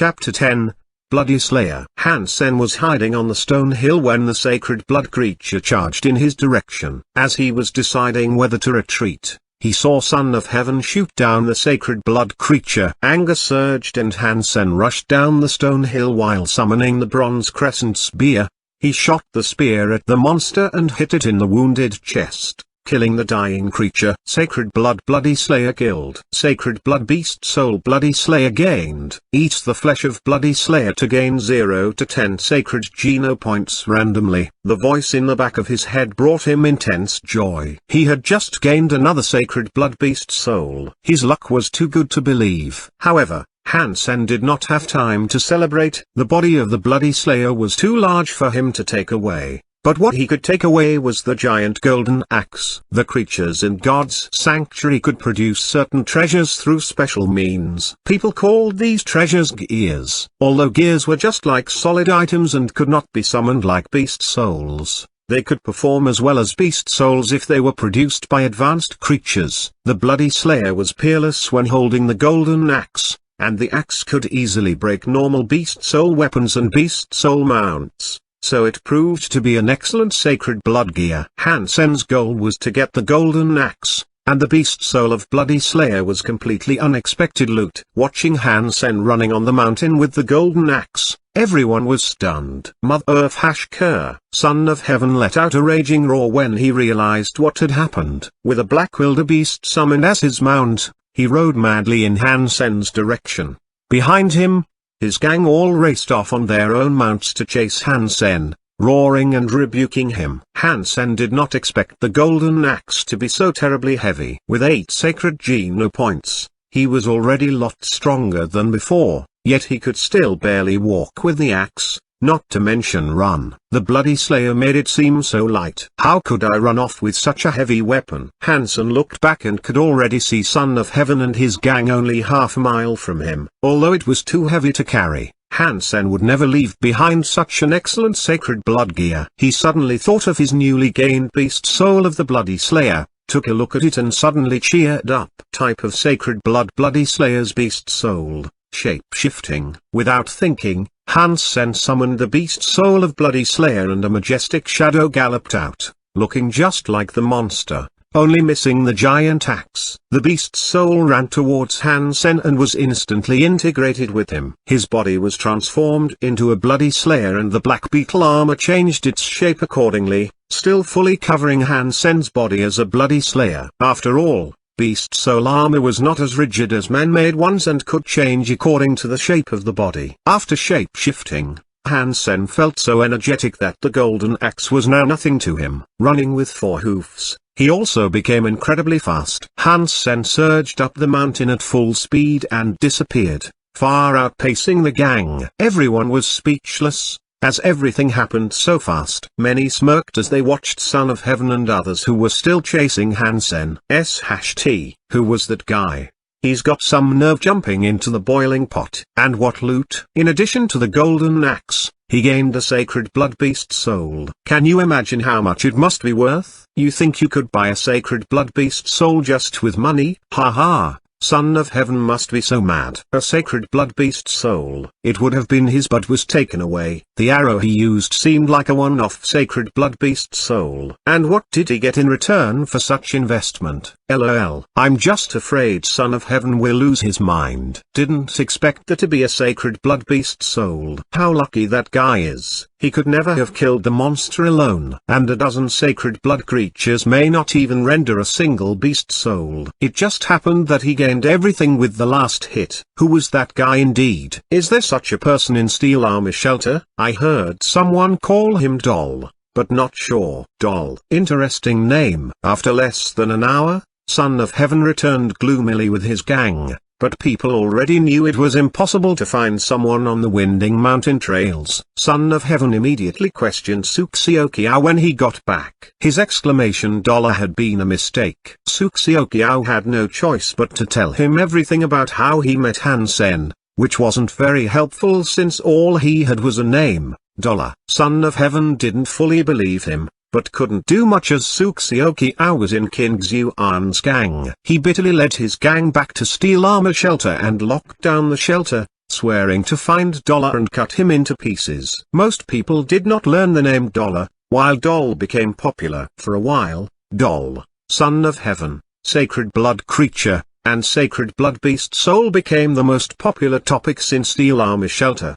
Chapter 10 Bloody Slayer. Han Sen was hiding on the stone hill when the sacred blood creature charged in his direction. As he was deciding whether to retreat, he saw Son of Heaven shoot down the sacred blood creature. Anger surged and Han Sen rushed down the stone hill while summoning the bronze crescent spear. He shot the spear at the monster and hit it in the wounded chest, killing the dying creature. Sacred blood Bloody Slayer killed. Sacred blood beast soul Bloody Slayer gained. Eat the flesh of Bloody Slayer to gain 0 to 10 sacred geno points randomly. The voice in the back of his head brought him intense joy. He had just gained another sacred blood beast soul. His luck was too good to believe. However, Han Sen did not have time to celebrate. The body of the Bloody Slayer was too large for him to take away. But what he could take away was the giant golden axe. The creatures in God's sanctuary could produce certain treasures through special means. People called these treasures gears. Although gears were just like solid items and could not be summoned like beast souls, they could perform as well as beast souls if they were produced by advanced creatures. The Bloody Slayer was peerless when holding the golden axe, and the axe could easily break normal beast soul weapons and beast soul mounts. So it proved to be an excellent sacred blood gear. Han Sen's goal was to get the golden axe, and the beast soul of Bloody Slayer was completely unexpected loot. Watching Han Sen running on the mountain with the golden axe, everyone was stunned. Mother Earth Hashker, Son of Heaven let out a raging roar when he realized what had happened. With a black wildebeest summoned as his mount, he rode madly in Han Sen's direction. Behind him, his gang all raced off on their own mounts to chase Han Sen, roaring and rebuking him. Han Sen did not expect the golden axe to be so terribly heavy. With 8 sacred geno points, he was already a lot stronger than before, yet he could still barely walk with the axe, not to mention run. The Bloody Slayer made it seem so light. How could I run off with such a heavy weapon? Han Sen looked back and could already see Son of Heaven and his gang only half a mile from him. Although it was too heavy to carry, Han Sen would never leave behind such an excellent sacred blood gear. He suddenly thought of his newly gained beast soul of the Bloody Slayer, took a look at it and suddenly cheered up. Type of sacred blood Bloody Slayer's beast soul, shape-shifting. Without thinking, Han Sen summoned the beast soul of Bloody Slayer and a majestic shadow galloped out, looking just like the monster, only missing the giant axe. The beast soul ran towards Han Sen and was instantly integrated with him. His body was transformed into a Bloody Slayer and the black beetle armor changed its shape accordingly, still fully covering Han Sen's body as a Bloody Slayer. After all, beast soul armor was not as rigid as man-made ones and could change according to the shape of the body. After shape-shifting, Han Sen felt so energetic that the golden axe was now nothing to him. Running with 4 hoofs, he also became incredibly fast. Han Sen surged up the mountain at full speed and disappeared, far outpacing the gang. Everyone was speechless, as everything happened so fast. Many smirked as they watched Son of Heaven and others who were still chasing Han Sen. Who was that guy? He's got some nerve jumping into the boiling pot. And what loot? In addition to the golden axe, he gained a sacred blood beast soul. Can you imagine how much it must be worth? You think you could buy a sacred blood beast soul just with money? Ha. Son of Heaven must be so mad. A sacred blood beast soul. It would have been his but was taken away. The arrow he used seemed like a one-off sacred blood beast soul. And what did he get in return for such investment? LOL. I'm just afraid Son of Heaven will lose his mind. Didn't expect there to be a sacred blood beast soul. How lucky that guy is. He could never have killed the monster alone. And a dozen sacred blood creatures may not even render a single beast soul. It just happened that he gained everything with the last hit. Who was that guy indeed? Is there such a person in Steel Armor Shelter? I heard someone call him Doll, but not sure. Doll. Interesting name. After less than an hour, Son of Heaven returned gloomily with his gang, but people already knew it was impossible to find someone on the winding mountain trails. Son of Heaven immediately questioned Suxiokiao when he got back. His exclamation dollar had been a mistake. Suxiokiao had no choice but to tell him everything about how he met Han Sen, which wasn't very helpful since all he had was a name, Dollar. Son of Heaven didn't fully believe him, but couldn't do much as Suxiokiao was in King Xuan's gang. He bitterly led his gang back to Steel Armor Shelter and locked down the shelter, swearing to find Dollar and cut him into pieces. Most people did not learn the name Dollar, while Doll became popular. For a while, Doll, Son of Heaven, Sacred Blood Creature, and Sacred Blood Beast Soul became the most popular topics in Steel Army Shelter.